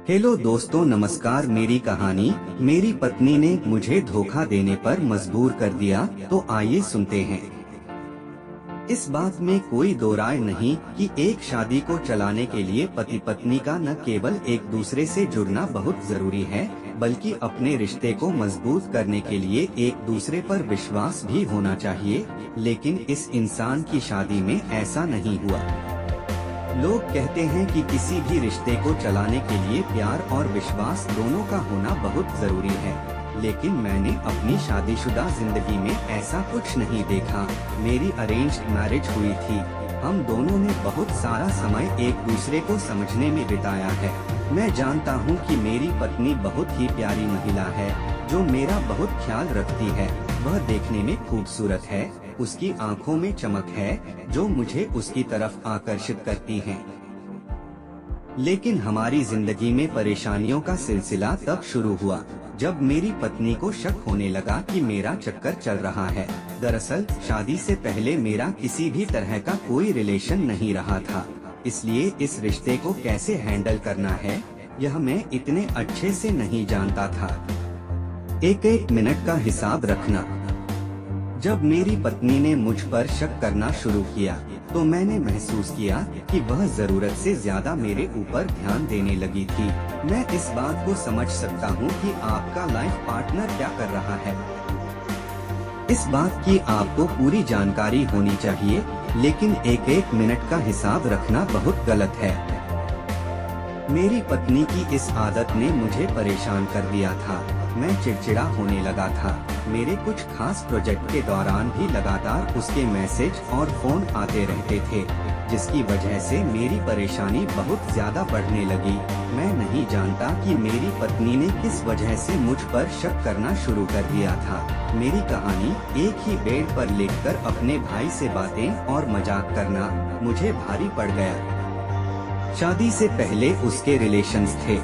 Hello दोस्तों, नमस्कार। मेरी कहानी मेरी पत्नी ने मुझे धोखा देने पर मजबूर कर दिया, तो आइए सुनते हैं। इस बात में कोई दो राय नहीं कि एक शादी को चलाने के लिए पति पत्नी का न केवल एक दूसरे से जुड़ना बहुत जरूरी है, बल्कि अपने रिश्ते को मजबूत करने के लिए एक दूसरे पर विश्वास भी होना चाहिए। लेकिन इस इंसान की शादी में ऐसा नहीं हुआ। लोग कहते हैं कि किसी भी रिश्ते को चलाने के लिए प्यार और विश्वास दोनों का होना बहुत जरूरी है, लेकिन मैंने अपनी शादीशुदा जिंदगी में ऐसा कुछ नहीं देखा। मेरी अरेंज्ड मैरिज हुई थी। हम दोनों ने बहुत सारा समय एक दूसरे को समझने में बिताया है। मैं जानता हूँ कि मेरी पत्नी बहुत ही प्यारी महिला है, जो मेरा बहुत ख्याल रखती है। वह देखने में खूबसूरत है, उसकी आंखों में चमक है जो मुझे उसकी तरफ आकर्षित करती है। लेकिन हमारी जिंदगी में परेशानियों का सिलसिला तब शुरू हुआ जब मेरी पत्नी को शक होने लगा कि मेरा चक्कर चल रहा है। दरअसल शादी से पहले मेरा किसी भी तरह का कोई रिलेशन नहीं रहा था, इसलिए इस रिश्ते को कैसे हैंडल करना है यह मैं इतने अच्छे से नहीं जानता था। एक एक मिनट का हिसाब रखना। जब मेरी पत्नी ने मुझ पर शक करना शुरू किया, तो मैंने महसूस किया कि वह जरूरत से ज्यादा मेरे ऊपर ध्यान देने लगी थी। मैं इस बात को समझ सकता हूँ कि आपका लाइफ पार्टनर क्या कर रहा है। इस बात की आपको पूरी जानकारी होनी चाहिए, लेकिन एक एक मिनट का हिसाब रखना बहुत गलत है। मेरी पत्नी की इस आदत ने मुझे परेशान कर दिया था। मैं चिड़चिड़ा होने लगा था। मेरे कुछ खास प्रोजेक्ट के दौरान भी लगातार उसके मैसेज और फोन आते रहते थे, जिसकी वजह से मेरी परेशानी बहुत ज्यादा बढ़ने लगी। मैं नहीं जानता कि मेरी पत्नी ने किस वजह से मुझ पर शक करना शुरू कर दिया था। मेरी कहानी एक ही बेड पर लेटकर अपने भाई से बातें और मजाक करना मुझे भारी पड़ गया। शादी से पहले उसके रिलेशंस थे।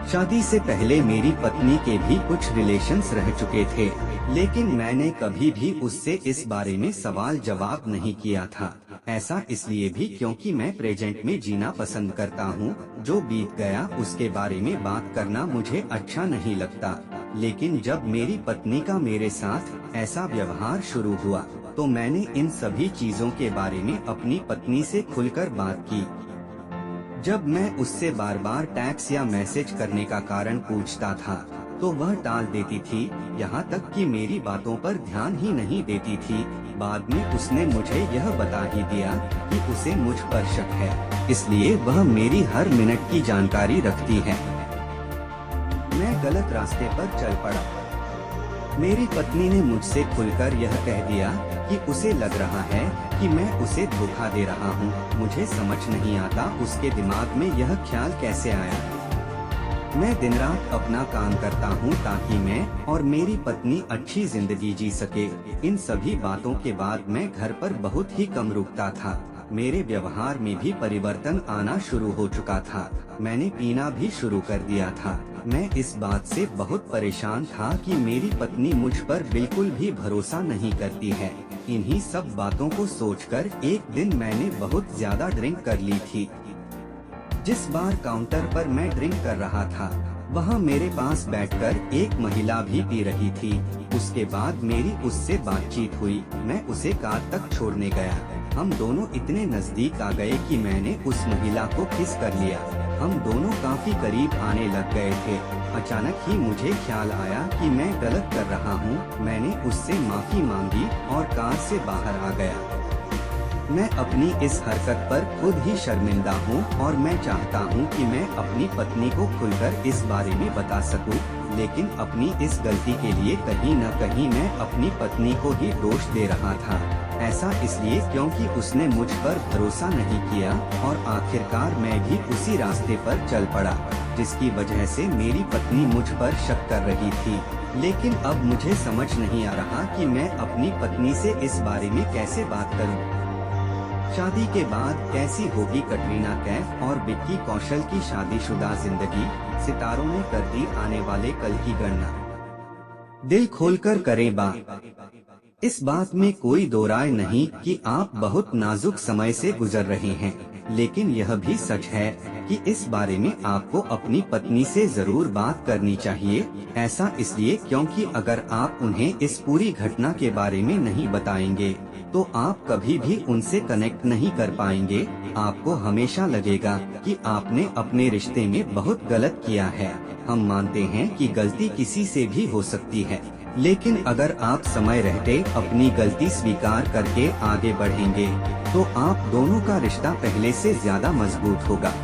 शादी से पहले मेरी पत्नी के भी कुछ रिलेशंस रह चुके थे, लेकिन मैंने कभी भी उससे इस बारे में सवाल जवाब नहीं किया था। ऐसा इसलिए भी क्योंकि मैं प्रेजेंट में जीना पसंद करता हूँ। जो बीत गया उसके बारे में बात करना मुझे अच्छा नहीं लगता। लेकिन जब मेरी पत्नी का मेरे साथ ऐसा व्यवहार शुरू हुआ, तो मैंने इन सभी चीजों के बारे में अपनी पत्नी से खुलकर बात की। जब मैं उससे बार बार टैक्स या मैसेज करने का कारण पूछता था, तो वह टाल देती थी, यहाँ तक कि मेरी बातों पर ध्यान ही नहीं देती थी। बाद में उसने मुझे यह बता ही दिया कि उसे मुझ पर शक है, इसलिए वह मेरी हर मिनट की जानकारी रखती है। मैं गलत रास्ते पर चल पड़ा। मेरी पत्नी ने मुझसे खुलकर यह कह दिया कि उसे लग रहा है कि मैं उसे धोखा दे रहा हूँ। मुझे समझ नहीं आता उसके दिमाग में यह ख्याल कैसे आया। मैं दिन रात अपना काम करता हूँ ताकि मैं और मेरी पत्नी अच्छी जिंदगी जी सके। इन सभी बातों के बाद मैं घर पर बहुत ही कम रुकता था। मेरे व्यवहार में भी परिवर्तन आना शुरू हो चुका था। मैंने पीना भी शुरू कर दिया था। मैं इस बात से बहुत परेशान था कि मेरी पत्नी मुझ पर बिल्कुल भी भरोसा नहीं करती है। इन्हीं सब बातों को सोचकर एक दिन मैंने बहुत ज्यादा ड्रिंक कर ली थी। जिस बार काउंटर पर मैं ड्रिंक कर रहा था, वहाँ मेरे पास बैठकर एक महिला भी पी रही थी। उसके बाद मेरी उससे बातचीत हुई। मैं उसे कार तक छोड़ने गया। हम दोनों इतने नजदीक आ गए कि मैंने उस महिला को किस कर लिया। हम दोनों काफी करीब आने लग गए थे। अचानक ही मुझे ख्याल आया कि मैं गलत कर रहा हूँ। मैंने उससे माफी मांगी और कार से बाहर आ गया। मैं अपनी इस हरकत पर खुद ही शर्मिंदा हूँ और मैं चाहता हूँ कि मैं अपनी पत्नी को खुलकर इस बारे में बता सकूँ, लेकिन अपनी इस गलती के लिए कहीं न कहीं मैं अपनी पत्नी को ही दोष दे रहा था। ऐसा इसलिए क्योंकि उसने मुझ पर भरोसा नहीं किया और आखिरकार मैं भी उसी रास्ते पर चल पड़ा, जिसकी वजह से मेरी पत्नी मुझ पर शक कर रही थी। लेकिन अब मुझे समझ नहीं आ रहा कि मैं अपनी पत्नी से इस बारे में कैसे बात करूं। शादी के बाद कैसी होगी कटरीना कैफ और विक्की कौशल की शादीशुदा जिंदगी। सितारों ने कर दी आने वाले कल की गणना। दिल खोलकर करें बात। इस बात में कोई दो राय नहीं कि आप बहुत नाजुक समय से गुजर रहे हैं। लेकिन यह भी सच है कि इस बारे में आपको अपनी पत्नी से जरूर बात करनी चाहिए। ऐसा इसलिए क्योंकि अगर आप उन्हें इस पूरी घटना के बारे में नहीं बताएंगे तो आप कभी भी उनसे कनेक्ट नहीं कर पाएंगे। आपको हमेशा लगेगा कि आपने अपने रिश्ते में बहुत गलत किया है। हम मानते हैं कि गलती किसी से भी हो सकती है, लेकिन अगर आप समय रहते अपनी गलती स्वीकार करके आगे बढ़ेंगे तो आप दोनों का रिश्ता पहले से ज्यादा मजबूत होगा।